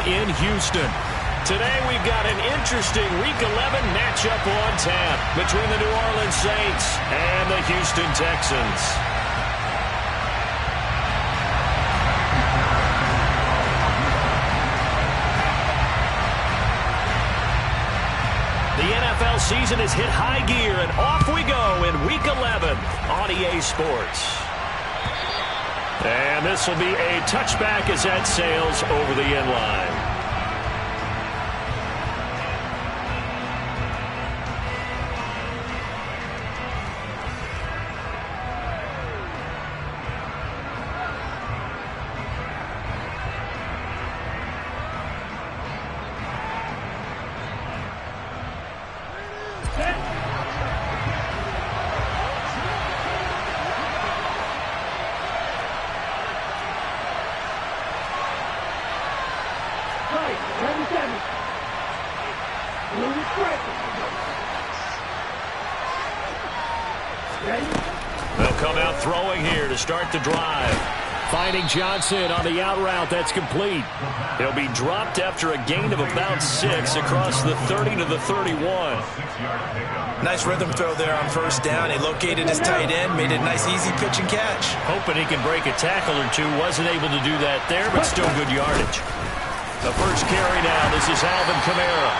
in Houston. Today we've got an interesting Week 11 matchup on tap between the New Orleans Saints and the Houston Texans. The NFL season has hit high gear, and off we go in Week 11 on EA Sports. And this will be a touchback as that sails over the end line. They'll come out throwing here to start the drive. Finding Johnson on the out route. That's complete. He'll be dropped after a gain of about 6 across the 30 to the 31. Nice rhythm throw there on first down. He located his tight end, made it a nice easy pitch and catch. Hoping he can break a tackle or two. Wasn't able to do that there, but still good yardage. The first carry now. This is Alvin Kamara.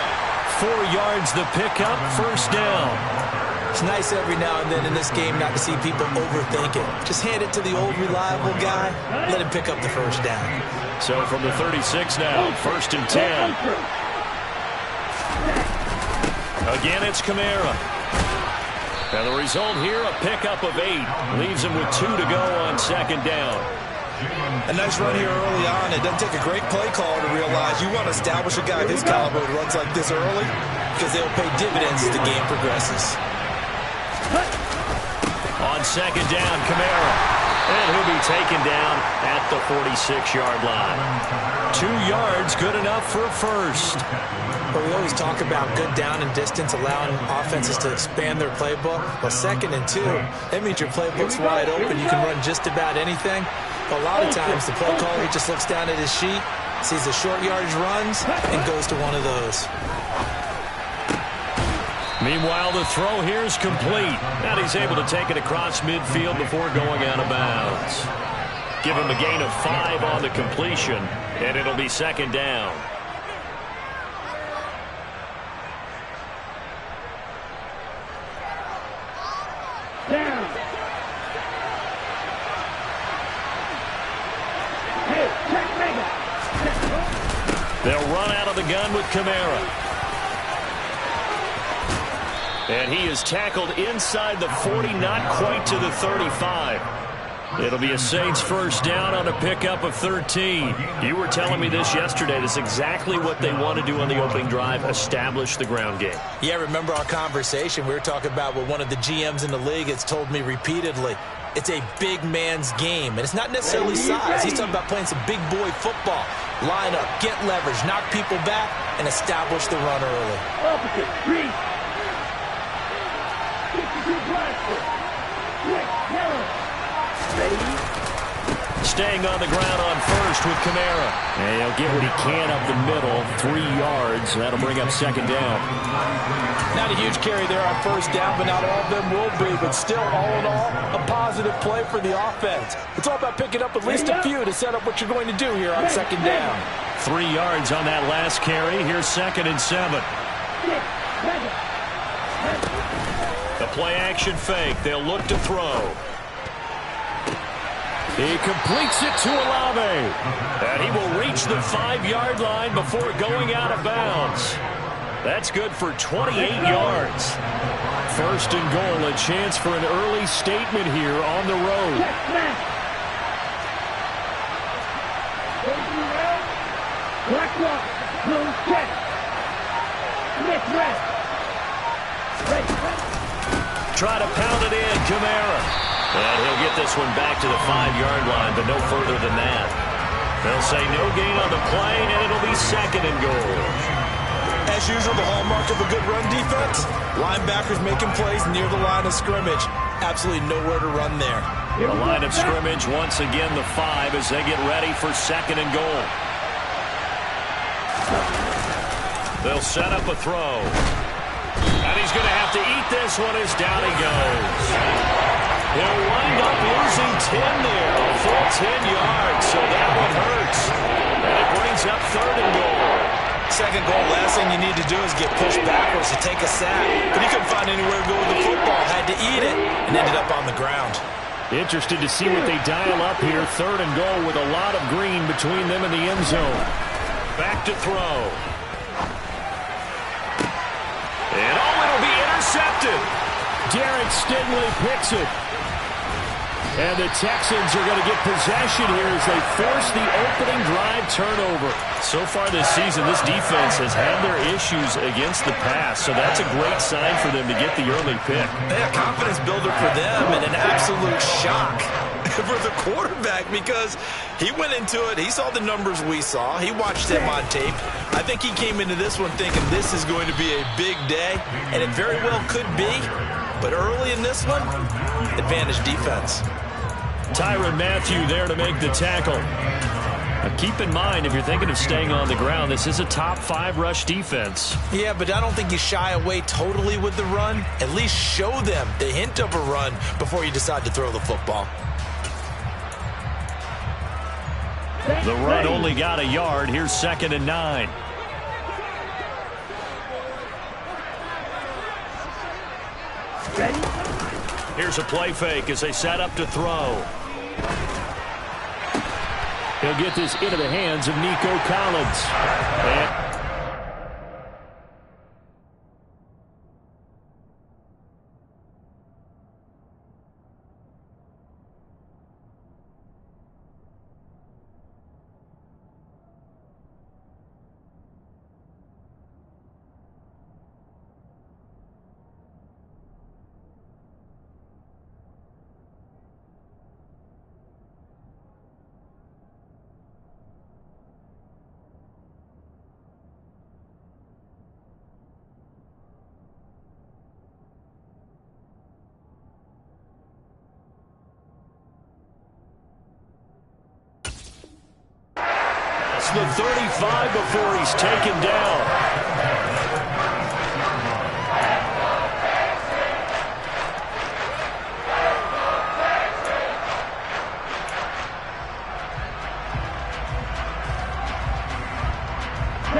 4 yards the pickup, first down. It's nice every now and then in this game not to see people overthink it. Just hand it to the old reliable guy. Let him pick up the first down. So from the 36 now, first and 10. Again, it's Kamara. And the result here, a pickup of 8. Leaves him with 2 to go on second down. A nice run here early on. It doesn't take a great play caller to realize you want to establish a guy of his caliber who runs like this early because they'll pay dividends as the game progresses. On second down, Kamara. And he'll be taken down at the 46-yard line. 2 yards, good enough for a first. Well, we always talk about good down and distance, allowing offenses to expand their playbook. Well, 2nd and 2, that means your playbook's wide open. You can run just about anything. A lot of times, the play caller just looks down at his sheet, sees the short yardage runs, and goes to one of those. Meanwhile, the throw here is complete. And he's able to take it across midfield before going out of bounds. Give him a gain of 5 on the completion, and it'll be second down. They'll run out of the gun with Kamara. And he is tackled inside the 40, not quite to the 35. It'll be a Saints first down on a pickup of 13. You were telling me this yesterday. That's exactly what they want to do on the opening drive, establish the ground game. Yeah, remember our conversation. We were talking about what one of the GMs in the league has told me repeatedly. It's a big man's game, and it's not necessarily size. He's talking about playing some big boy football. Line up, get leverage, knock people back, and establish the run early. Opposite, read. Staying on the ground on first with Kamara. And he'll get what he can up the middle. 3 yards. That'll bring up second down. Not a huge carry there on first down, but not all of them will be. But still, all in all, a positive play for the offense. It's all about picking up at least a few to set up what you're going to do here on second down. 3 yards on that last carry. Here's 2nd and 7. The play action fake. They'll look to throw. He completes it to Olave. And he will reach the 5-yard line before going out of bounds. That's good for 28 yards. First and goal, a chance for an early statement here on the road. Try to pound it in, Kamara. And he'll get this one back to the 5-yard line, but no further than that. They'll say no gain on the play, and it'll be 2nd and goal. As usual, the hallmark of a good run defense, linebackers making plays near the line of scrimmage. Absolutely nowhere to run there. The line of scrimmage, once again, the 5 as they get ready for 2nd and goal. They'll set up a throw. And he's going to have to eat this one as down he goes. He'll wind up losing 10 there, a full 10 yards, so that one hurts. And it brings up 3rd and goal. Second goal, last thing you need to do is get pushed backwards to take a sack. But he couldn't find anywhere to go with the football, had to eat it, and ended up on the ground. Interested to see what they dial up here. 3rd and goal with a lot of green between them and the end zone. Back to throw. And it'll be intercepted. Derek Stingley picks it. And the Texans are going to get possession here as they force the opening drive turnover. So far this season, this defense has had their issues against the pass, so that's a great sign for them to get the early pick. Yeah, confidence builder for them and an absolute shock for the quarterback because he went into it. He saw the numbers we saw. He watched them on tape. I think he came into this one thinking this is going to be a big day, and it very well could be. But early in this one, advantage defense. Tyrann Mathieu there to make the tackle. Now keep in mind, if you're thinking of staying on the ground, this is a top 5 rush defense. Yeah, but I don't think you shy away totally with the run. At least show them the hint of a run before you decide to throw the football. The run only got a yard. Here's 2nd and 9. Here's a play fake as they set up to throw. He'll get this into the hands of Nico Collins. The 35 before he's taken down.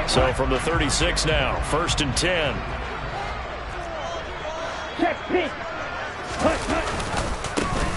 So from the 36 now, 1st and 10.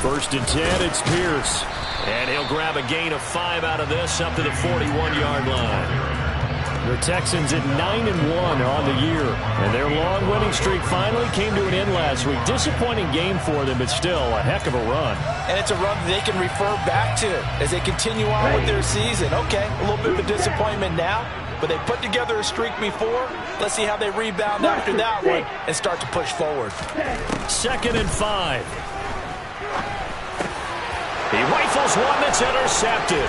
First and 10, it's Pierce. And he'll grab a gain of 5 out of this up to the 41-yard line. The Texans at 9-1 on the year. And their long winning streak finally came to an end last week. Disappointing game for them, but still a heck of a run. And it's a run that they can refer back to as they continue on with their season. Okay, a little bit of a disappointment now, but they put together a streak before. Let's see how they rebound after that one and start to push forward. 2nd and 5. He rifles one that's intercepted.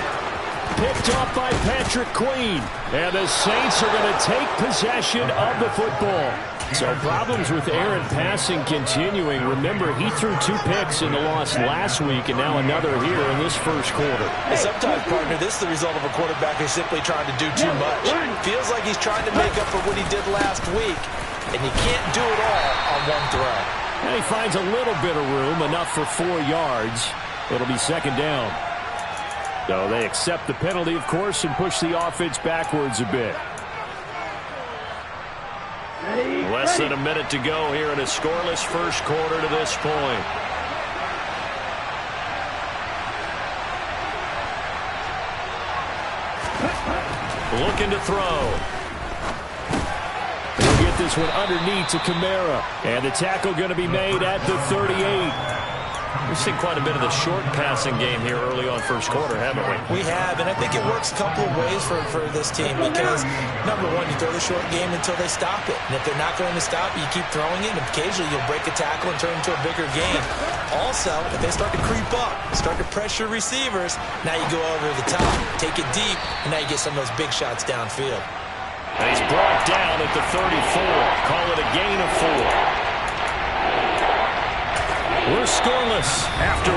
Picked off by Patrick Queen. And the Saints are going to take possession of the football. So problems with errant passing continuing. Remember, he threw 2 picks in the loss last week and now another here in this first quarter. And sometimes, partner, this is the result of a quarterback who's simply trying to do too much. Feels like he's trying to make up for what he did last week, and he can't do it all on one throw. And he finds a little bit of room, enough for 4 yards. It'll be 2nd down. So they accept the penalty, of course, and push the offense backwards a bit. Less than a minute to go here in a scoreless first quarter to this point. Looking to throw. He'll get this one underneath to Kamara. And the tackle going to be made at the 38. We've seen quite a bit of the short passing game here early on first quarter, haven't we? We have, and I think it works a couple of ways for this team because, number one, you throw the short game until they stop it. And if they're not going to stop it, you keep throwing it, and occasionally you'll break a tackle and turn it into a bigger gain. Also, if they start to creep up, start to pressure receivers, now you go over the top, take it deep, and now you get some of those big shots downfield. And he's brought down at the 34. Call it a gain of 4. We're scoreless after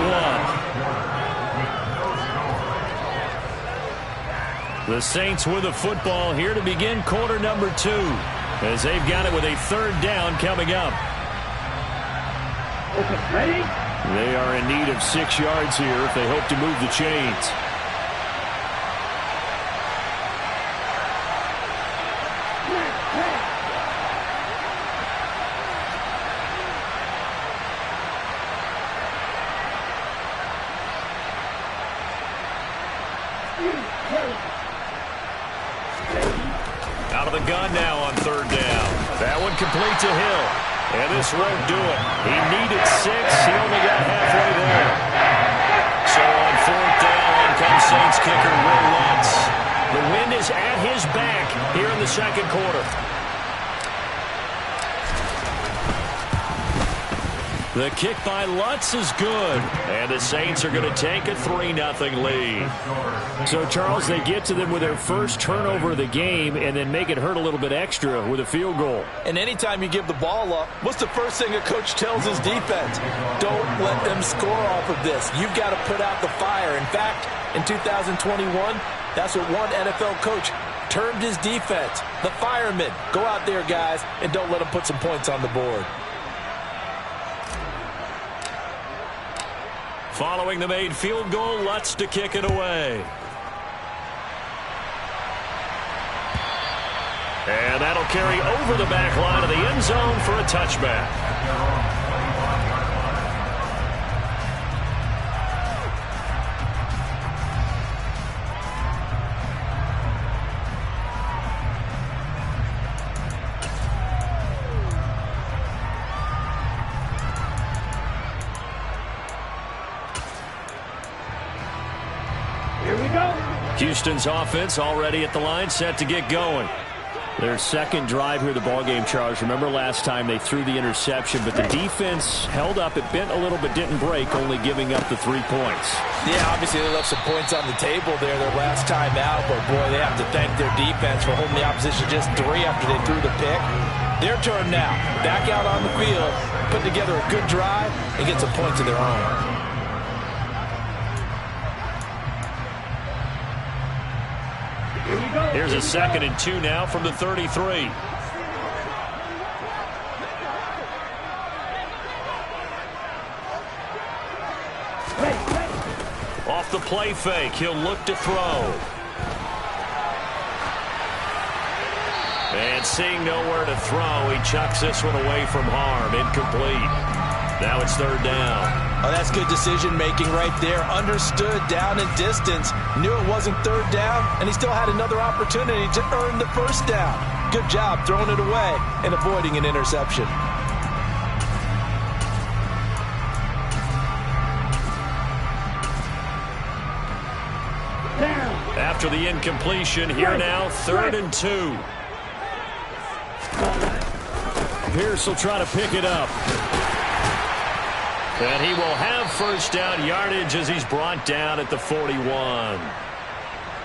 1. The Saints with the football here to begin quarter number 2, as they've got it with a third down coming up. Ready? They are in need of 6 yards here if they hope to move the chains. Out of the gun now on third down. That one complete to Hill. And this won't do it. He needed 6. He only got halfway there. So on fourth down, in comes Saints kicker Will Lutz. The wind is at his back here in the second quarter. The kick by Lutz is good. And the Saints are going to take a 3-0 lead. So, Charles, they get to them with their first turnover of the game and then make it hurt a little bit extra with a field goal. And anytime you give the ball up, what's the first thing a coach tells his defense? Don't let them score off of this. You've got to put out the fire. In fact, in 2021, that's what one NFL coach termed his defense. The firemen. Go out there, guys, and don't let them put some points on the board. Following the made field goal, Lutz to kick it away. And that'll carry over the back line of the end zone for a touchback. Houston's offense already at the line, set to get going. Their second drive here, the ballgame, Charles. Remember last time they threw the interception, but the defense held up. It bent a little but didn't break, only giving up the 3 points. Yeah, obviously they left some points on the table there their last time out, but boy, they have to thank their defense for holding the opposition just 3 after they threw the pick. Their turn now. Back out on the field, put together a good drive, and get some points of their own. Here's a 2nd and 2 now from the 33. Off the play fake, he'll look to throw. And seeing nowhere to throw, he chucks this one away from harm. Incomplete. Now it's third down. Oh, that's good decision-making right there. Understood down and distance. Knew it wasn't third down, and he still had another opportunity to earn the first down. Good job throwing it away and avoiding an interception. After the incompletion, here now, 3rd and 2. Pierce will try to pick it up. And he will have first down yardage as he's brought down at the 41.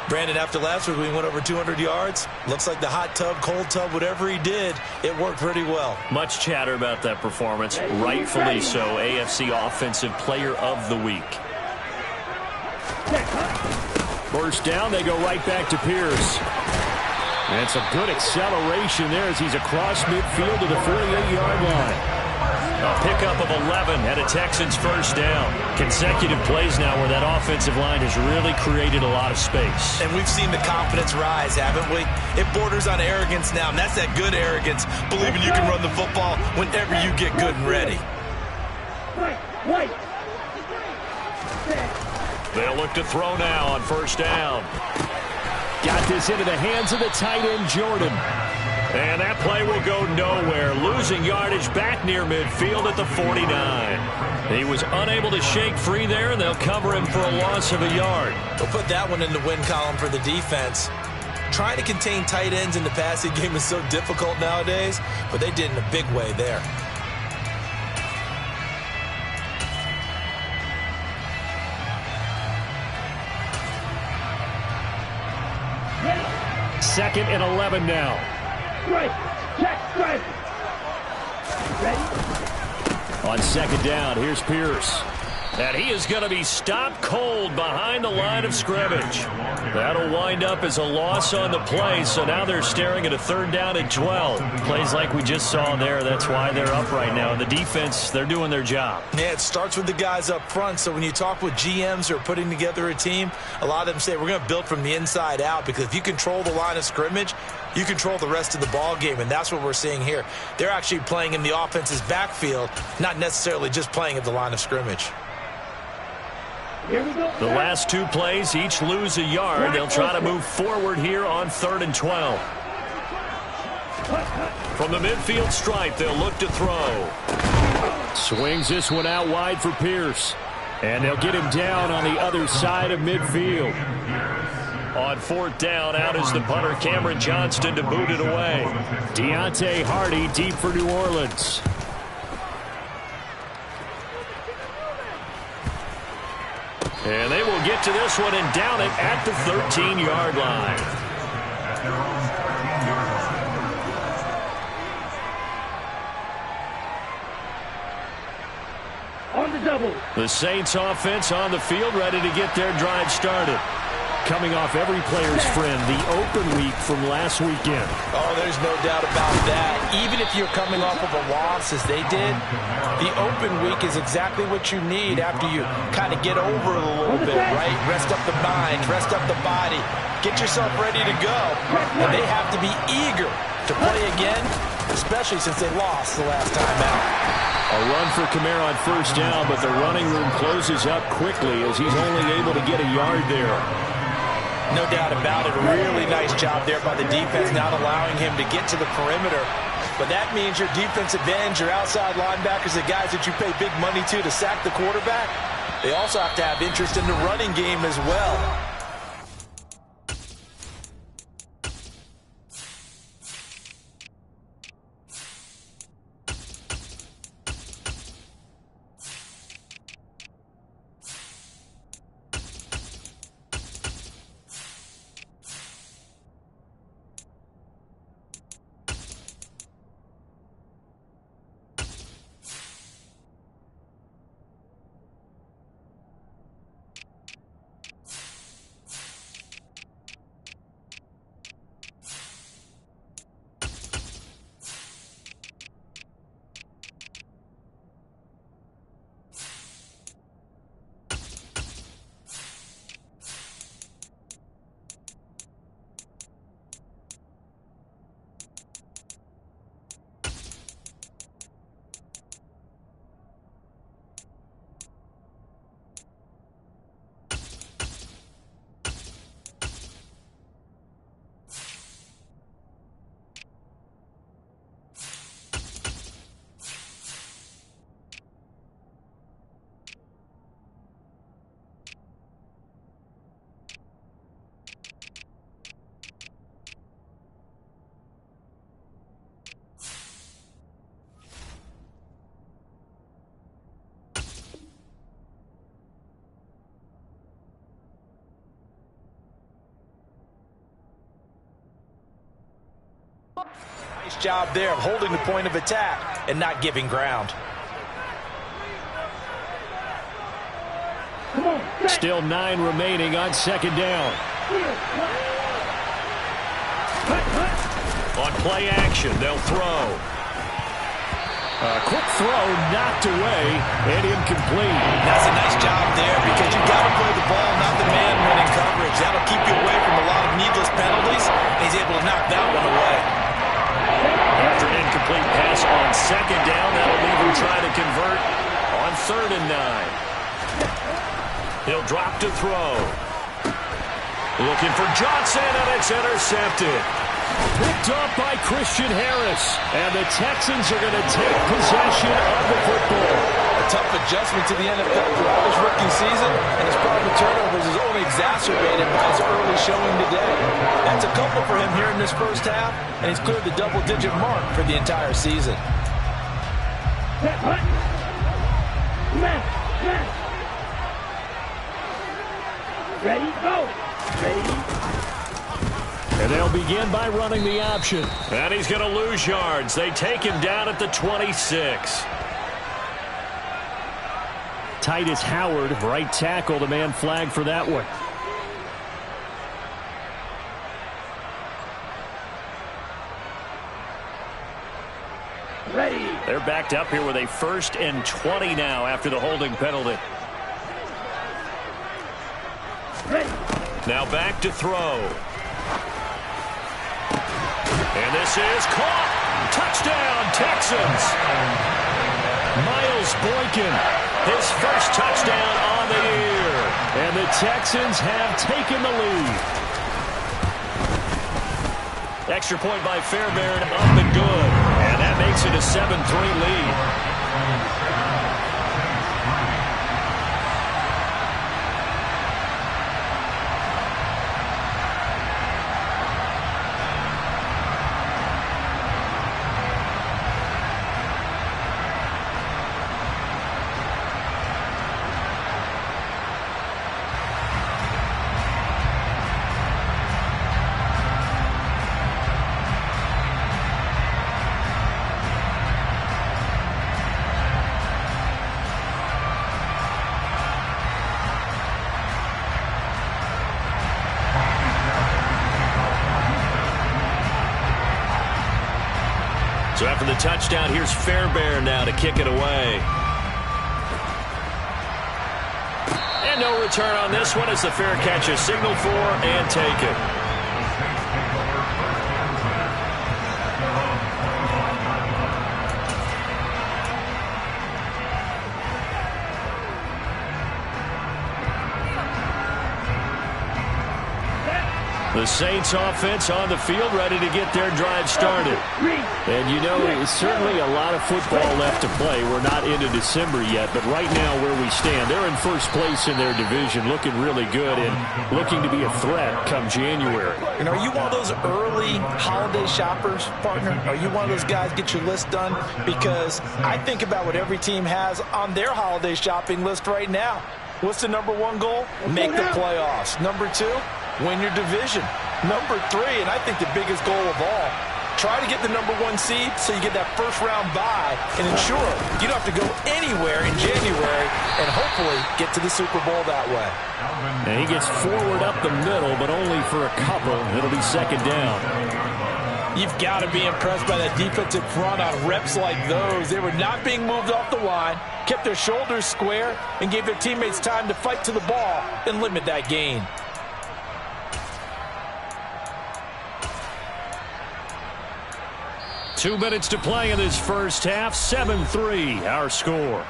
Brandon, after last week we went over 200 yards. Looks like the hot tub, cold tub, whatever he did, it worked pretty well. Much chatter about that performance. Rightfully so. AFC Offensive Player of the Week. First down, they go right back to Pierce. And some good acceleration there as he's across midfield to the 48-yard line. A pickup of 11 and a Texans first down. Consecutive plays now where that offensive line has really created a lot of space. And we've seen the confidence rise, haven't we? It borders on arrogance now, and that's that good arrogance, believing you can run the football whenever you get good and ready. They'll look to throw now on first down. Got this into the hands of the tight end, Jordan. And that play will go nowhere. Losing yardage back near midfield at the 49. He was unable to shake free there, and they'll cover him for a loss of a yard. We'll put that one in the win column for the defense. Trying to contain tight ends in the passing game is so difficult nowadays, but they did in a big way there. Second and 11 now. Strike. Check. Strike. Ready? On second down, here's Pierce. And he is going to be stopped cold behind the line of scrimmage. That'll wind up as a loss on the play, so now they're staring at a 3rd down and 12. Plays like we just saw there, that's why they're up right now. And the defense, they're doing their job. Yeah, it starts with the guys up front, so when you talk with GMs who are putting together a team, a lot of them say we're going to build from the inside out, because if you control the line of scrimmage, you control the rest of the ball game, and that's what we're seeing here. They're actually playing in the offense's backfield, not necessarily just playing at the line of scrimmage. The last 2 plays, each lose a yard. They'll try to move forward here on 3rd and 12. From the midfield stripe, they'll look to throw. Swings this one out wide for Pierce. And they'll get him down on the other side of midfield. On 4th down, out is the punter, Cameron Johnston, to boot it away. Deontay Hardy deep for New Orleans. And they will get to this one and down it at the 13-yard line. On the double. The Saints offense on the field, ready to get their drive started. Coming off every player's friend, the open week from last weekend. Oh, there's no doubt about that. Even if you're coming off of a loss as they did, the open week is exactly what you need after you kind of get over it a little bit, right? Rest up the mind, rest up the body, get yourself ready to go. And they have to be eager to play again, especially since they lost the last time out. A run for Kamara on 1st down, but the running room closes up quickly as he's only able to get a yard there. No doubt about it. A really nice job there by the defense, not allowing him to get to the perimeter. But that means your defensive ends, your outside linebackers, the guys that you pay big money to sack the quarterback, they also have to have interest in the running game as well. Nice job there of holding the point of attack and not giving ground. Still 9 remaining on 2nd down. On play action, they'll throw. A quick throw knocked away and incomplete. That's a nice job there because you got to play the ball, not the man running coverage. That'll keep you away from a lot of needless penalties. He's able to knock that one away. After an incomplete pass on 2nd down, that'll leave him trying to convert on 3rd and 9. He'll drop to throw. Looking for Johnson, and it's intercepted. Picked up by Christian Harris. And the Texans are going to take possession of the football. A tough adjustment to the NFL throughout his rookie season, and his problem with turnovers is only exacerbated by his early showing today. That's a couple for him here in this first half, and he's cleared the double-digit mark for the entire season. Ready, go. Ready. And they'll begin by running the option. And he's going to lose yards. They take him down at the 26. Titus Howard, right tackle, the man flagged for that one. Ready. They're backed up here with a 1st and 20 now after the holding penalty. Ready. Now back to throw. And this is caught. Touchdown, Texans. Miles Boykin, his first touchdown on the year. And the Texans have taken the lead. Extra point by Fairbairn, up and good. And that makes it a 7-3 lead. So after the touchdown, here's Fairbairn now to kick it away. And no return on this one as the fair catch is signaled for and taken. The Saints offense on the field, ready to get their drive started. And you know, it's certainly a lot of football left to play. We're not into December yet, but right now where we stand, they're in first place in their division, looking really good and looking to be a threat come January. And are you one of those early holiday shoppers, partner? Are you one of those guys get your list done? Because I think about what every team has on their holiday shopping list right now. What's the number one goal? Make the playoffs. Number two, win your division. Number three, and I think the biggest goal of all, try to get the number one seed so you get that first round bye and ensure you don't have to go anywhere in January and hopefully get to the Super Bowl that way. And he gets forward up the middle, but only for a couple. It'll be second down. You've got to be impressed by that defensive front on reps like those. They were not being moved off the line, kept their shoulders square, and gave their teammates time to fight to the ball and limit that gain. Two minutes to play in this first half. 7-3, our score.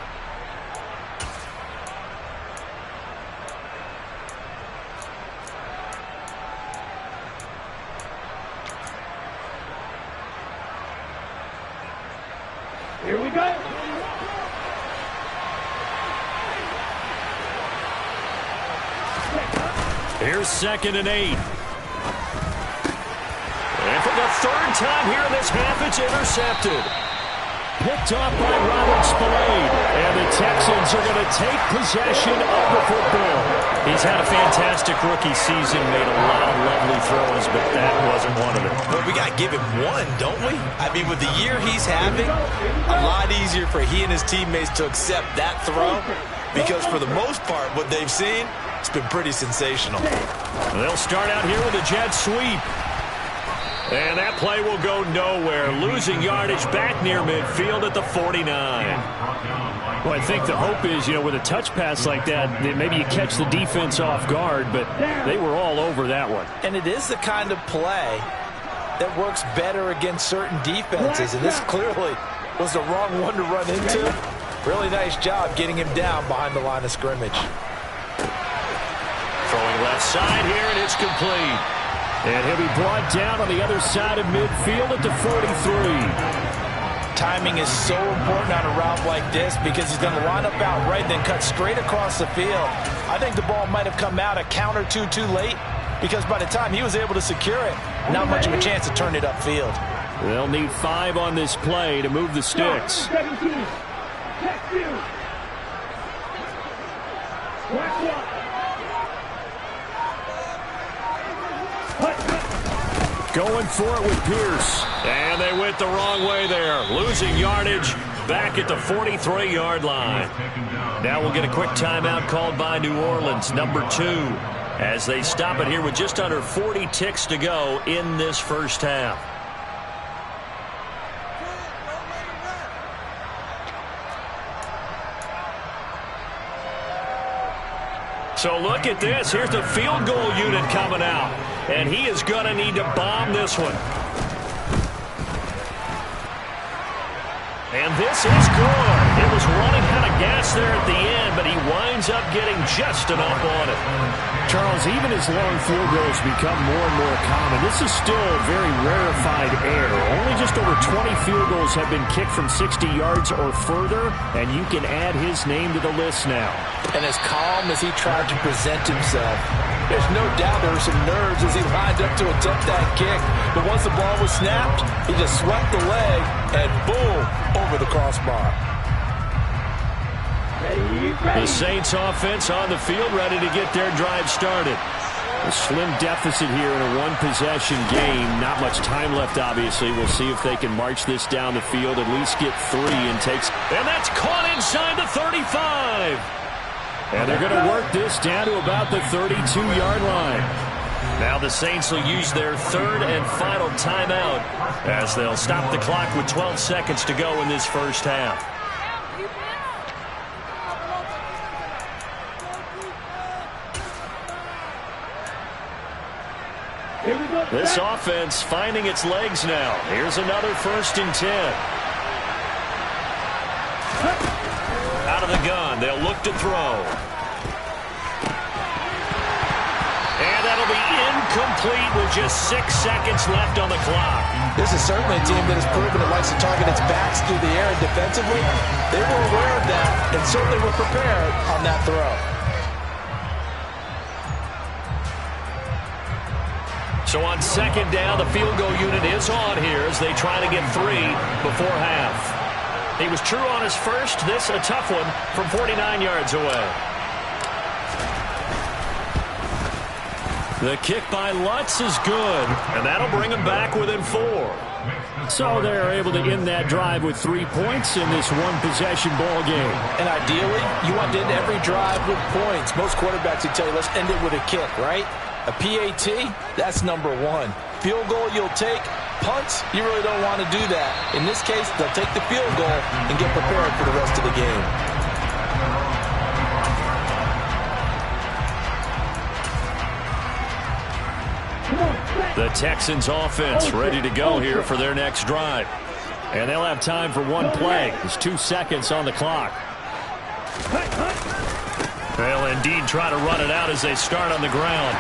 Here we go. Here's 2nd and 8. And for the third time here in this half, it's intercepted. Picked off by Robert Spillane. And the Texans are going to take possession of the football. He's had a fantastic rookie season, made a lot of lovely throws, but that wasn't one of them. Well, we got to give him one, don't we? I mean, with the year he's having, a lot easier for he and his teammates to accept that throw because for the most part, what they've seen, it's been pretty sensational. They'll start out here with a jet sweep. And that play will go nowhere. Losing yardage back near midfield at the 49. Well, I think the hope is, with a touch pass like that maybe you catch the defense off guard, but they were all over that one. And it is the kind of play that works better against certain defenses, and this clearly was the wrong one to run into. Really nice job getting him down behind the line of scrimmage. Throwing left side here, and it's complete. And he'll be brought down on the other side of midfield at the 43. Timing is so important on a route like this because he's going to line up out right, then cut straight across the field. I think the ball might have come out a count or two too late because by the time he was able to secure it, not much of a chance to turn it upfield. They'll need 5 on this play to move the sticks. 17. Check you. Black one. Going for it with Pierce. And they went the wrong way there. Losing yardage back at the 43-yard line. Now we'll get a quick timeout called by New Orleans, number 2, as they stop it here with just under 40 ticks to go in this first half. So look at this. Here's the field goal unit coming out. And he is going to need to bomb this one. And this is good. It was running out of gas there at the end, but he winds up getting just enough on it. Charles, even as long field goals become more and more common, this is still a very rarefied air. Only just over 20 field goals have been kicked from 60 yards or further, and you can add his name to the list now. And as calm as he tried to present himself, there's no doubt there were some nerves as he lined up to attempt that kick. But once the ball was snapped, he just swept the leg and boom, over the crossbar. The Saints offense on the field, ready to get their drive started. A slim deficit here in a one-possession game. Not much time left, obviously. We'll see if they can march this down the field, at least get 3 and takes. And that's caught inside the 35. And they're going to work this down to about the 32-yard line. Now the Saints will use their third and final timeout as they'll stop the clock with 12 seconds to go in this first half. This offense finding its legs now. Here's another 1st and 10. Out of the gun, they'll look to throw. And that'll be incomplete with just 6 seconds left on the clock. This is certainly a team that has proven it likes to target its backs through the air, and defensively, they were aware of that and certainly were prepared on that throw. So on 2nd down, the field goal unit is on here as they try to get 3 before half. He was true on his first. This a tough one from 49 yards away. The kick by Lutz is good, and that'll bring him back within 4. So they're able to end that drive with 3 points in this one-possession ball game. And ideally, you want to end every drive with points. Most quarterbacks would tell you, let's end it with a kick, right? A PAT, that's number 1. Field goal you'll take. Punts, you really don't want to do that. In this case, they'll take the field goal and get prepared for the rest of the game. The Texans offense ready to go here for their next drive. And they'll have time for one play. There's 2 seconds on the clock. They'll indeed try to run it out as they start on the ground.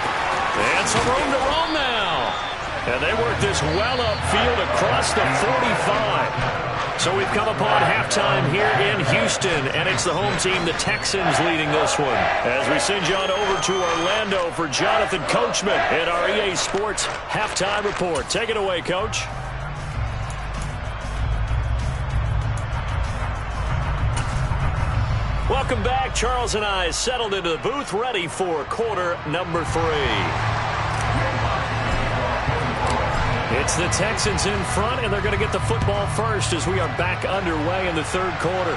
And some room to roam now. And they work this well upfield across the 45. So we've come upon halftime here in Houston, and it's the home team, the Texans, leading this one. As we send you on over to Orlando for Jonathan Coachman in our EA Sports Halftime Report. Take it away, Coach. Welcome back. Charles and I settled into the booth, ready for quarter number 3. It's the Texans in front, and they're going to get the football first as we are back underway in the 3rd quarter.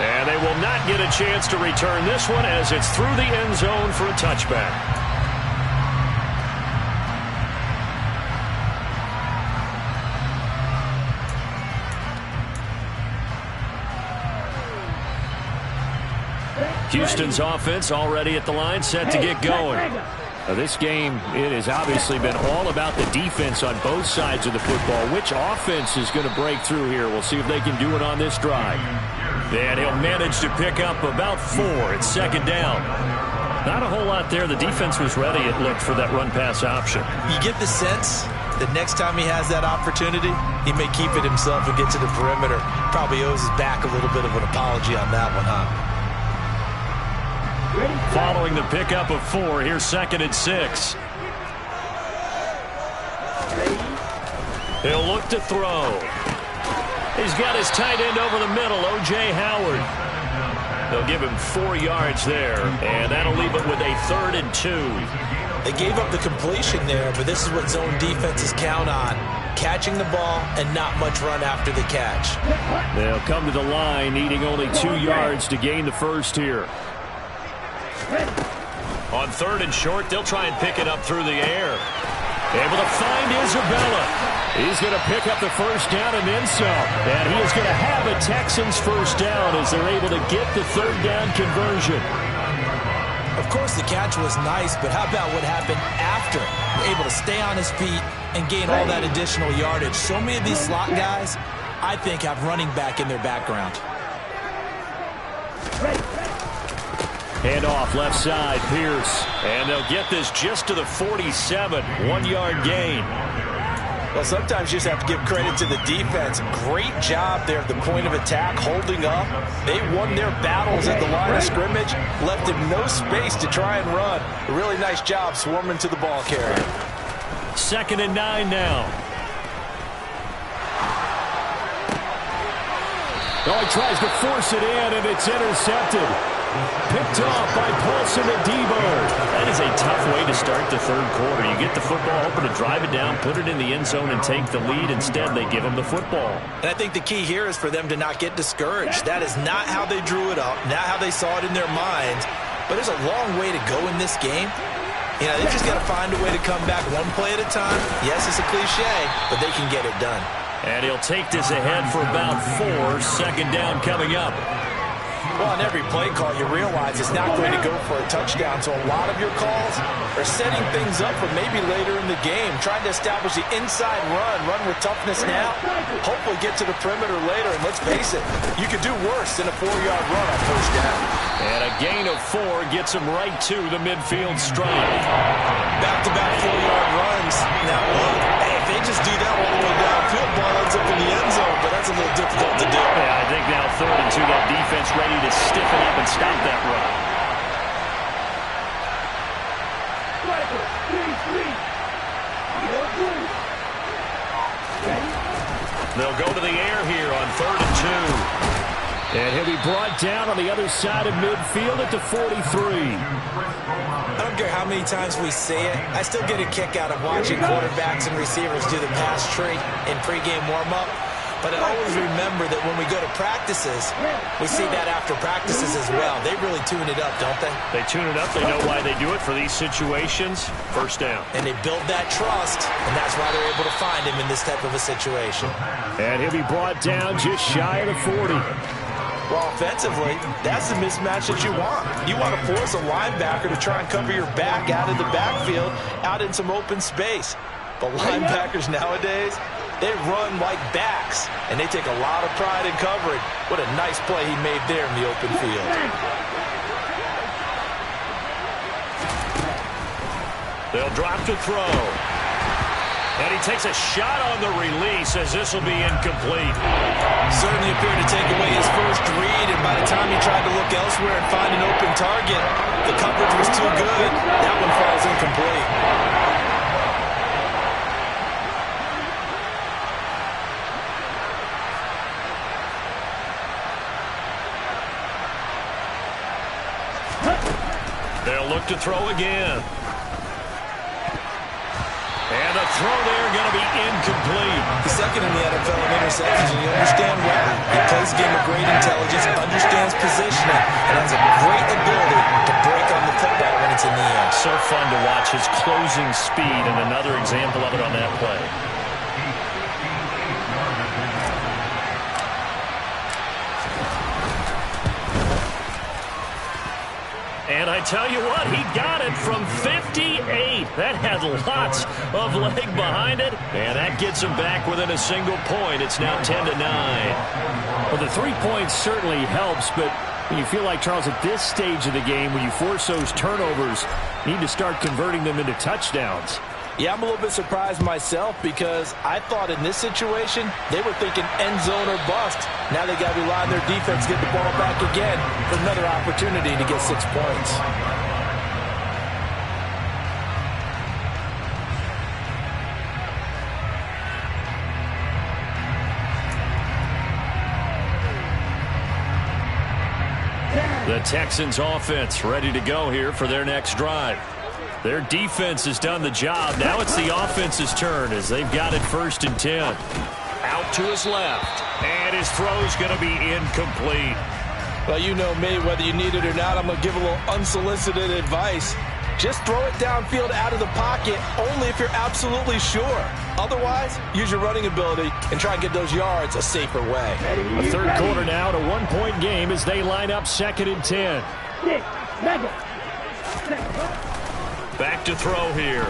And they will not get a chance to return this one as it's through the end zone for a touchback. Houston's offense already at the line, set to get going. This game, it has obviously been all about the defense on both sides of the football. Which offense is going to break through here? We'll see if they can do it on this drive. And he'll manage to pick up about 4. It's 2nd down. Not a whole lot there. The defense was ready, it looked, for that run-pass option. You get the sense that next time he has that opportunity, he may keep it himself and get to the perimeter. Probably owes his back a little bit of an apology on that one, huh? Following the pickup of 4, here's 2nd and 6. He'll look to throw. He's got his tight end over the middle, O.J. Howard. They'll give him 4 yards there, and that'll leave it with a 3rd and 2. They gave up the completion there, but this is what zone defenses count on. Catching the ball and not much run after the catch. They'll come to the line, needing only 2 yards to gain the first here. On 3rd and short, they'll try and pick it up through the air. Able to find Isabella. He's going to pick up the first down and then some. And he is going to have a Texans first down as they're able to get the 3rd down conversion. Of course, the catch was nice, but how about what happened after? Able to stay on his feet and gain all that additional yardage. So many of these slot guys, I think, have running back in their background. Hand off left side, Pierce. And they'll get this just to the 47. 1-yard gain. Well, sometimes you just have to give credit to the defense. Great job there at the point of attack, holding up. They won their battles at the line of scrimmage, left him no space to try and run. A really nice job swarming to the ball carrier. 2nd and 9 now. Oh, he tries to force it in, and it's intercepted. Picked off by Paulson and Debo. That is a tough way to start the 3rd quarter. You get the football, hoping to drive it down, put it in the end zone, and take the lead. Instead, they give them the football. And I think the key here is for them to not get discouraged. That is not how they drew it up, not how they saw it in their minds. But there's a long way to go in this game. You know, they just got to find a way to come back one play at a time. Yes, it's a cliche, but they can get it done. And he'll take this ahead for about 4. 2nd down coming up. Well, on every play call, you realize it's not going to go for a touchdown. So a lot of your calls are setting things up for maybe later in the game, trying to establish the inside run with toughness now, hopefully get to the perimeter later. And let's face it, you could do worse than a 4-yard run on 1st down. And a gain of 4 gets him right to the midfield stripe. Back-to-back 4-yard runs. Now, look, hey, if they just do that all the way downfield, ball ends up in the end zone, but that's a little difficult to do. Yeah, I think now 3rd and 2, that defense ready to stiffen up and stop that run. They'll go to the air here on 3rd and 2. And he'll be brought down on the other side of midfield at the 43. I don't care how many times we say it, I still get a kick out of watching quarterbacks and receivers do the pass tree in pregame warm-up. But I always remember that when we go to practices, we see that after practices as well. They really tune it up, don't they? They tune it up. They know why they do it for these situations. First down. And they build that trust, and that's why they're able to find him in this type of a situation. And he'll be brought down just shy of the 40. Well, offensively, that's the mismatch that you want. You want to force a linebacker to try and cover your back out in the backfield, out in some open space. But linebackers nowadays, they run like backs, and they take a lot of pride in covering. What a nice play he made there in the open field. They'll drop to throw. And he takes a shot on the release as this will be incomplete. Certainly appeared to take away his first read, and by the time he tried to look elsewhere and find an open target, the coverage was too good. That one falls incomplete. They'll look to throw again. And the throw there going to be incomplete. He's second in the NFL in interceptions, and you understand why. He plays a game of great intelligence, understands positioning, and has a great ability to break on the football when it's in the air. So fun to watch his closing speed, and another example of it on that play. And I tell you what, he got it from 58. That had lots of leg behind it. And that gets him back within a single point. It's now 10-9. Well, the 3 points certainly helps, but you feel like, Charles, at this stage of the game, when you force those turnovers, you need to start converting them into touchdowns. Yeah, I'm a little bit surprised myself because I thought in this situation they were thinking end zone or bust. Now they got to rely on their defense to get the ball back again for another opportunity to get 6 points. The Texans offense ready to go here for their next drive. Their defense has done the job. Now it's the offense's turn as they've got it 1st and 10. Out to his left. And his throw's going to be incomplete. Well, you know me, whether you need it or not, I'm going to give a little unsolicited advice. Just throw it downfield out of the pocket only if you're absolutely sure. Otherwise, use your running ability and try and get those yards a safer way. A third quarter now, at a 1-point game as they line up 2nd and 10. Back to throw here.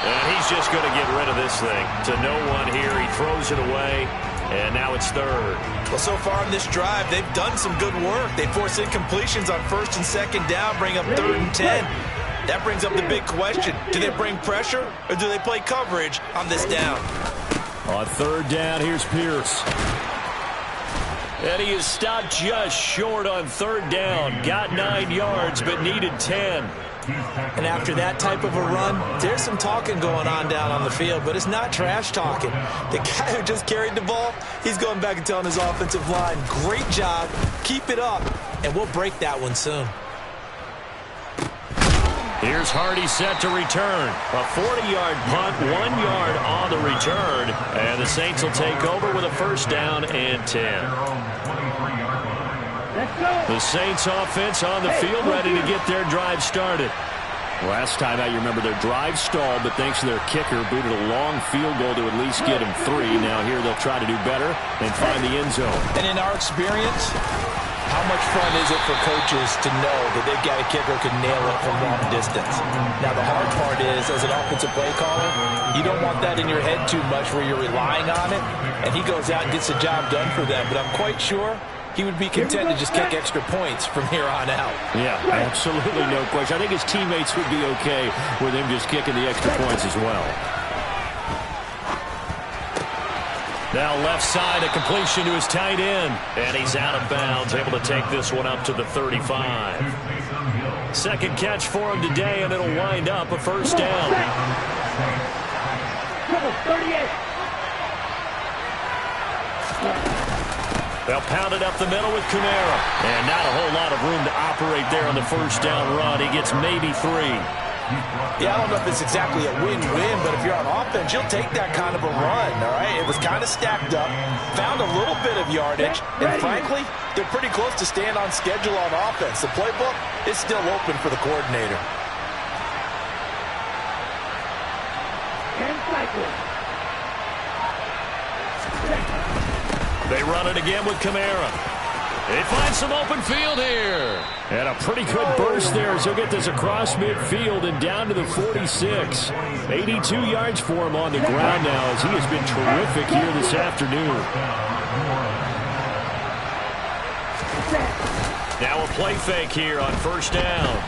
And he's just going to get rid of this thing. To no one here. He throws it away. And now it's 3rd. Well, so far in this drive, they've done some good work. They force incompletions on 1st and 2nd down, bring up 3rd and 10. That brings up the big question. Do they bring pressure or do they play coverage on this down? On 3rd down, here's Pierce. And he is stopped just short on 3rd down. Got 9 yards, but needed 10. And after that type of a run, there's some talking going on down on the field, but it's not trash talking. The guy who just carried the ball, he's going back and telling his offensive line, great job, keep it up, and we'll break that one soon. Here's Hardy set to return. A 40-yard punt, 1 yard on the return, and the Saints will take over with a 1st down and 10. The Saints offense on the field, ready to get their drive started. Last time out, you remember their drive stalled, but thanks to their kicker, booted a long field goal to at least get him 3. Now here they'll try to do better and find the end zone. And in our experience, how much fun is it for coaches to know that they've got a kicker who can nail it from long distance? Now the hard part is, as an offensive play caller, you don't want that in your head too much where you're relying on it, and he goes out and gets the job done for them. But I'm quite sure he would be content to just kick extra points from here on out. Yeah, absolutely no question. I think his teammates would be okay with him just kicking the extra points as well. Now left side, a completion to his tight end. And he's out of bounds, able to take this one up to the 35. 2nd catch for him today, and it'll wind up a 1st down. 38. They'll pound it up the middle with Kamara. And not a whole lot of room to operate there on the 1st down run. He gets maybe 3. Yeah, I don't know if it's exactly a win-win, but if you're on offense, you'll take that kind of a run, all right? It was kind of stacked up, found a little bit of yardage, and frankly, they're pretty close to staying on schedule on offense. The playbook is still open for the coordinator. And cycle. They run it again with Kamara. They find some open field here. And a pretty good burst there as he'll get this across midfield and down to the 46. 82 yards for him on the ground now as he has been terrific here this afternoon. Now a play fake here on 1st down.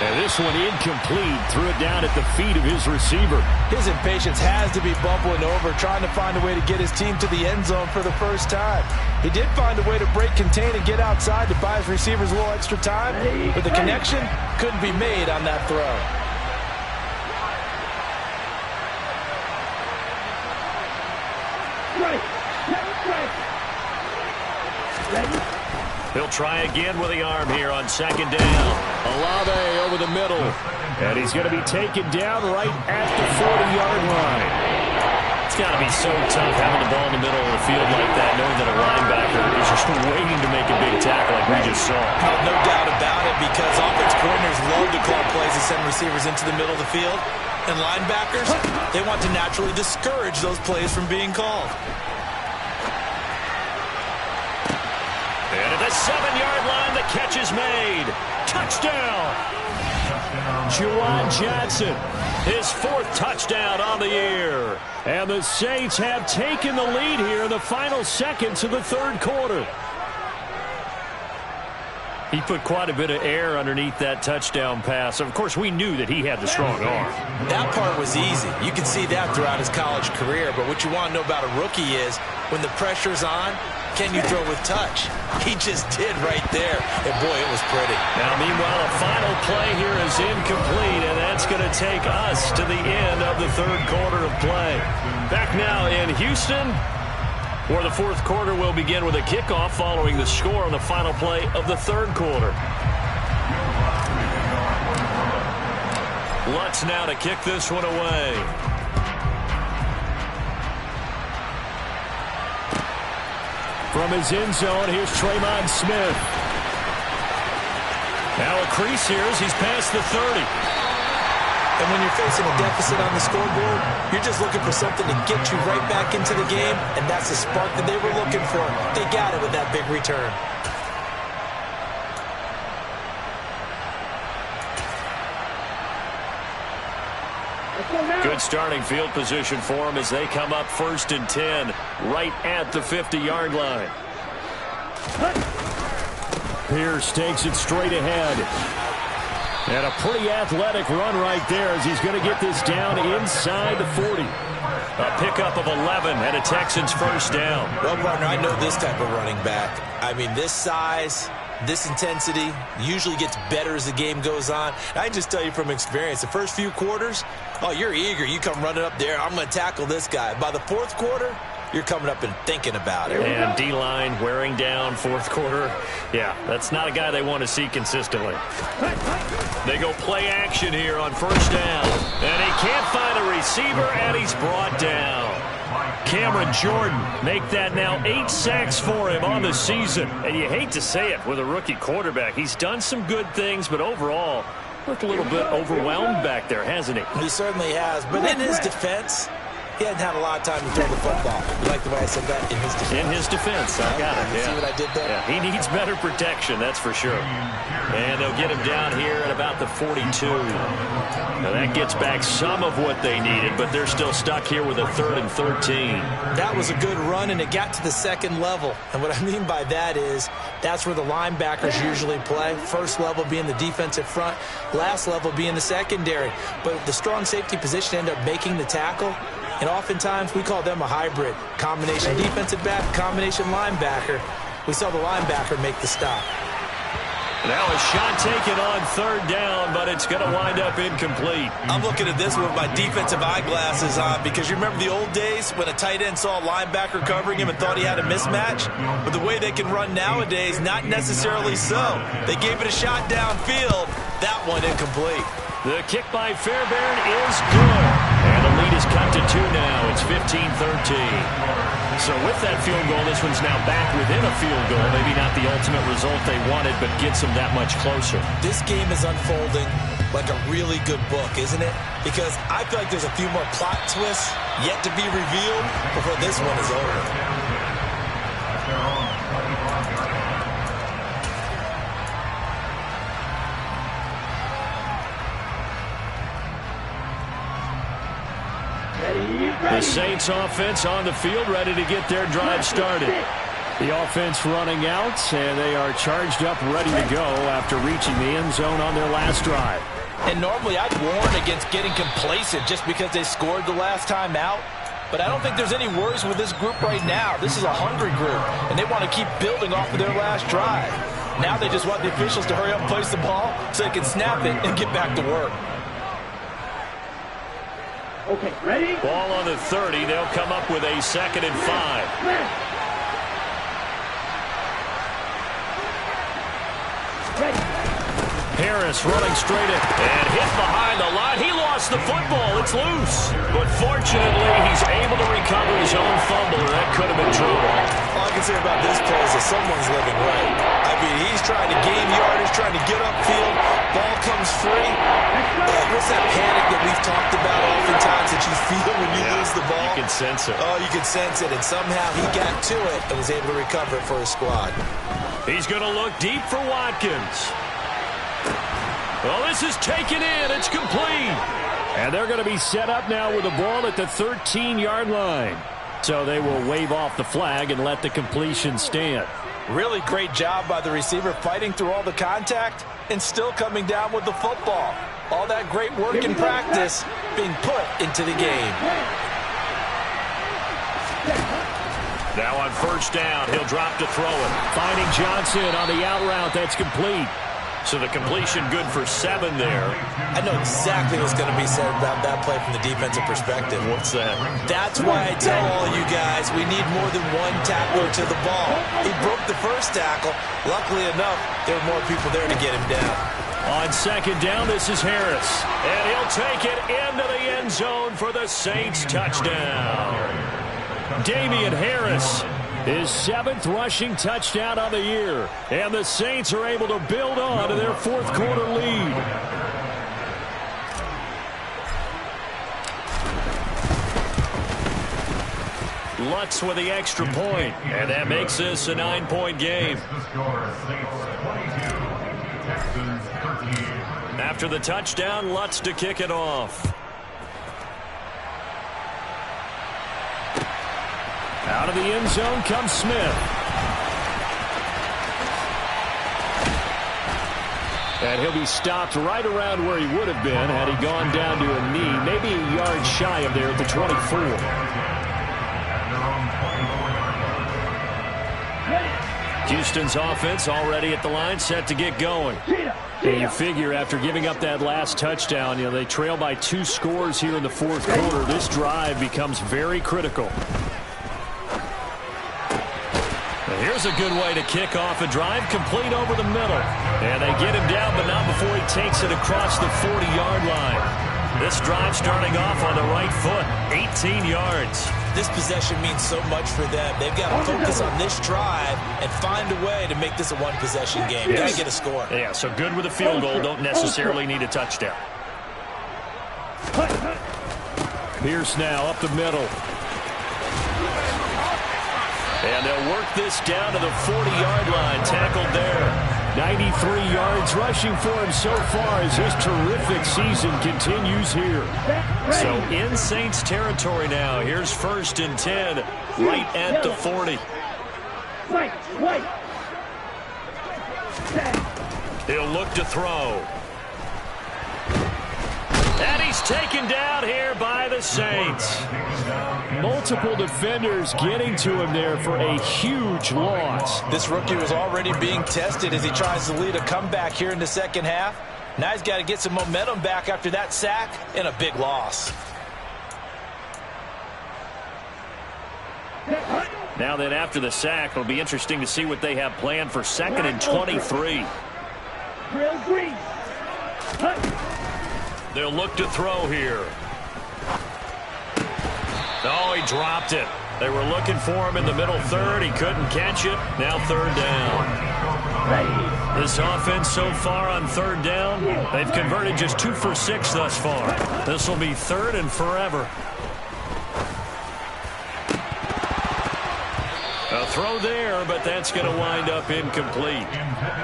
And this one incomplete. Threw it down at the feet of his receiver. His impatience has to be bubbling over, trying to find a way to get his team to the end zone for the 1st time. He did find a way to break contain and get outside to buy his receivers a little extra time, but the connection couldn't be made on that throw. He'll try again with the arm here on 2nd down. Olave over the middle. And he's going to be taken down right at the 40-yard line. It's got to be so tough having the ball in the middle of the field like that, knowing that a linebacker is just waiting to make a big tackle like we just saw. No doubt about it, because offense coordinators love to call plays and send receivers into the middle of the field. And linebackers, they want to naturally discourage those plays from being called. And at the 7-yard line, the catch is made. Touchdown! Juwan Johnson, his 4th touchdown on the year. And the Saints have taken the lead here in the final seconds of the 3rd quarter. He put quite a bit of air underneath that touchdown pass. Of course, we knew that he had the strong arm. That part was easy. You can see that throughout his college career. But what you want to know about a rookie is when the pressure's on, can you throw with touch? He just did right there. And, boy, it was pretty. Now, meanwhile, a final play here is incomplete, and that's going to take us to the end of the 3rd quarter of play. Back now in Houston, Or the fourth quarter will begin with a kickoff following the score on the final play of the third quarter. Lutz now to kick this one away. From his end zone, here's Tremon Smith. Now a crease here as he's past the 30. And when you're facing a deficit on the scoreboard, you're just looking for something to get you right back into the game, and that's the spark that they were looking for. They got it with that big return. Good starting field position for them as they come up 1st and 10, right at the 50-yard line. Pierce takes it straight ahead. And a pretty athletic run right there as he's going to get this down inside the 40. A pickup of 11 and a Texans first down. Well, partner, I know this type of running back. I mean, this size, this intensity usually gets better as the game goes on. And I can just tell you from experience, the first few quarters, oh, you're eager. You come running up there, I'm going to tackle this guy. By the fourth quarter, you're coming up and thinking about it. And D-line wearing down fourth quarter. Yeah, that's not a guy they want to see consistently. They go play action here on first down. And he can't find a receiver, and he's brought down. Cameron Jordan make that now 8 sacks for him on the season. And you hate to say it with a rookie quarterback. He's done some good things, but overall looked a little bit overwhelmed back there, hasn't he? He certainly has. But in his defense, he hadn't had a lot of time to throw the football. You like the way I said that? In his defense. In his defense. I got it. You see what I did there? Yeah, he needs better protection, that's for sure. And they'll get him down here at about the 42. Now that gets back some of what they needed, but they're still stuck here with a 3rd and 13. That was a good run, and it got to the second level. And what I mean by that is that's where the linebackers usually play. First level being the defensive front, last level being the secondary. But the strong safety position ended up making the tackle. And oftentimes, we call them a hybrid. Combination defensive back, combination linebacker. We saw the linebacker make the stop. Now a shot taken on 3rd down, but it's going to wind up incomplete. I'm looking at this with my defensive eyeglasses on because you remember the old days when a tight end saw a linebacker covering him and thought he had a mismatch? But the way they can run nowadays, not necessarily so. They gave it a shot downfield. That one incomplete. The kick by Fairbairn is good. And the lead is cut to 2 now. It's 15-13. So with that field goal, this one's now back within a field goal. Maybe not the ultimate result they wanted, but gets them that much closer. This game is unfolding like a really good book, isn't it? Because I feel like there's a few more plot twists yet to be revealed before this one is over. The Saints offense on the field, ready to get their drive started. The offense running out, and they are charged up, ready to go after reaching the end zone on their last drive. And normally I'd warn against getting complacent just because they scored the last time out. But I don't think there's any worries with this group right now. This is a hungry group, and they want to keep building off of their last drive. Now they just want the officials to hurry up and place the ball so they can snap it and get back to work. Okay, ready? Ball on the 30. They'll come up with a 2nd and 5. Ready. Harris running straight in and hit behind the line. He lost the football. It's loose. But fortunately, he's able to recover his own fumble, and that could have been trouble. All I can say about this play is that someone's living right. I mean, he's trying to gain yardage, trying to get upfield. Ball comes free. What's that panic that we've talked about oftentimes that you feel when you lose the ball? You can sense it. Oh, you can sense it. And somehow he got to it and was able to recover it for his squad. He's going to look deep for Watkins. Well, this is taken in. It's complete. And they're going to be set up now with the ball at the 13-yard line. So they will wave off the flag and let the completion stand. Really great job by the receiver fighting through all the contact and still coming down with the football. All that great work in practice being put into the game. Now on first down, he'll drop to throw it. Finding Johnson on the out route. That's complete. So the completion good for 7 there. I know exactly what's going to be said about that play from the defensive perspective. What's that? That's why I tell all you guys we need more than one tackler to the ball. He broke the first tackle. Luckily enough, there were more people there to get him down. On second down, this is Harris. And he'll take it into the end zone for the Saints touchdown. Damian Harris, his 7th rushing touchdown on the year. And the Saints are able to build on to their 4th quarter lead. Lutz with the extra point, and that makes this a 9-point game. After the touchdown, Lutz to kick it off. Out of the end zone comes Smith. And he'll be stopped right around where he would have been had he gone down to a knee, maybe a yard shy of there at the 24. Houston's offense already at the line, set to get going. And you figure after giving up that last touchdown, they trail by 2 scores here in the 4th quarter. This drive becomes very critical. Here's a good way to kick off a drive, complete over the middle. And they get him down, but not before he takes it across the 40-yard line. This drive starting off on the right foot, 18 yards. This possession means so much for them. They've got to focus on this drive and find a way to make this a one-possession game. Got to get a score. Yeah, so good with a field goal, don't necessarily need a touchdown. Pierce now up the middle. And they'll work this down to the 40-yard line, tackled there. 93 yards rushing for him so far as his terrific season continues here. So in Saints territory now. Here's 1st and 10, right at the 40. He'll look to throw. And he's taken down here by the Saints. Multiple defenders getting to him there for a huge loss. This rookie was already being tested as he tries to lead a comeback here in the second half. Now he's got to get some momentum back after that sack and a big loss. Now then, after the sack, it'll be interesting to see what they have planned for 2nd and 23. They'll look to throw here. Oh, he dropped it. They were looking for him in the middle third. He couldn't catch it. Now 3rd down. This offense so far on 3rd down, they've converted just 2 for 6 thus far. This will be 3rd and forever. A throw there, but that's going to wind up incomplete.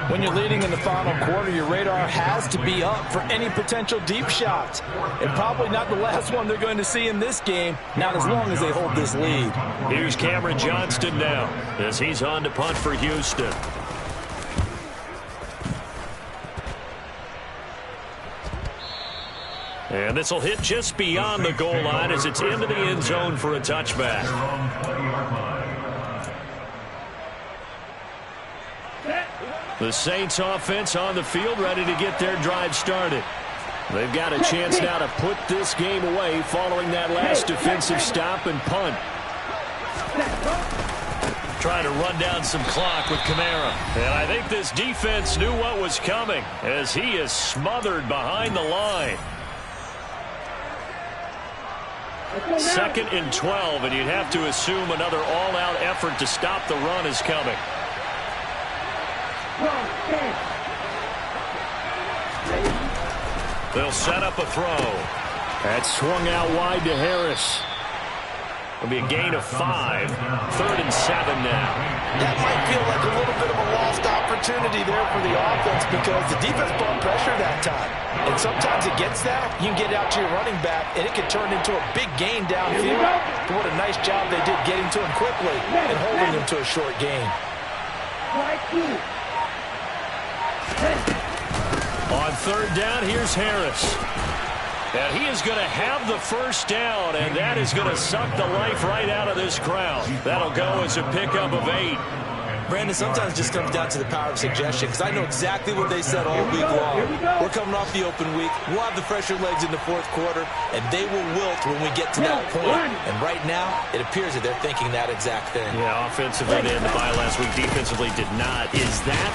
When you're leading in the final quarter, your radar has to be up for any potential deep shots. And probably not the last one they're going to see in this game, not as long as they hold this lead. Here's Cameron Johnston now as he's on to punt for Houston. And this will hit just beyond the goal line as it's into the end zone for a touchback. The Saints offense on the field ready to get their drive started. They've got a chance now to put this game away following that last defensive stop and punt. Trying to run down some clock with Kamara. And I think this defense knew what was coming as he is smothered behind the line. 2nd and 12, and you'd have to assume another all-out effort to stop the run is coming. They'll set up a throw. That swung out wide to Harris. It'll be a gain of 5. 3rd and 7 now. That might feel like a little bit of a lost opportunity there for the offense because the defense brought pressure that time. And sometimes it gets that. You can get out to your running back, and it can turn into a big gain downfield. But what a nice job they did getting to him quickly and holding him to a short gain. On 3rd down, here's Harris. And he is going to have the first down, and that is going to suck the life right out of this crowd. That'll go as a pickup of 8. Brandon, sometimes it just comes down to the power of suggestion, because I know exactly what they said all week long. We're coming off the open week. We'll have the fresher legs in the fourth quarter, and they will wilt when we get to that point. And right now, it appears that they're thinking that exact thing. Yeah, offensively, they had the bye last week. Defensively, did not. Is that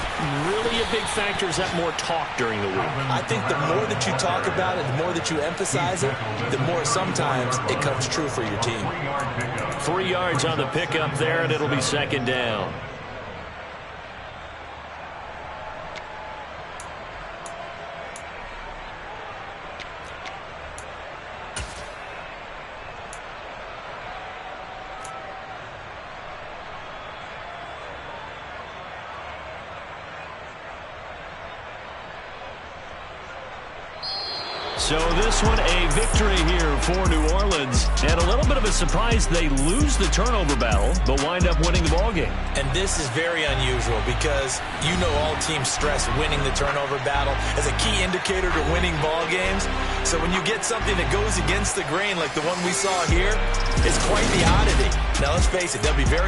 really a big factor? Is that more talk during the week? I think the more that you talk about it, the more that you emphasize it, the more sometimes it comes true for your team. 3 yards on the pickup there, and it'll be second down. So this one, a victory here for New Orleans. And a little bit of a surprise, they lose the turnover battle, but wind up winning the ballgame. And this is very unusual because you know all teams stress winning the turnover battle as a key indicator to winning ball games. So when you get something that goes against the grain like the one we saw here, it's quite the oddity. Now let's face it, they'll be very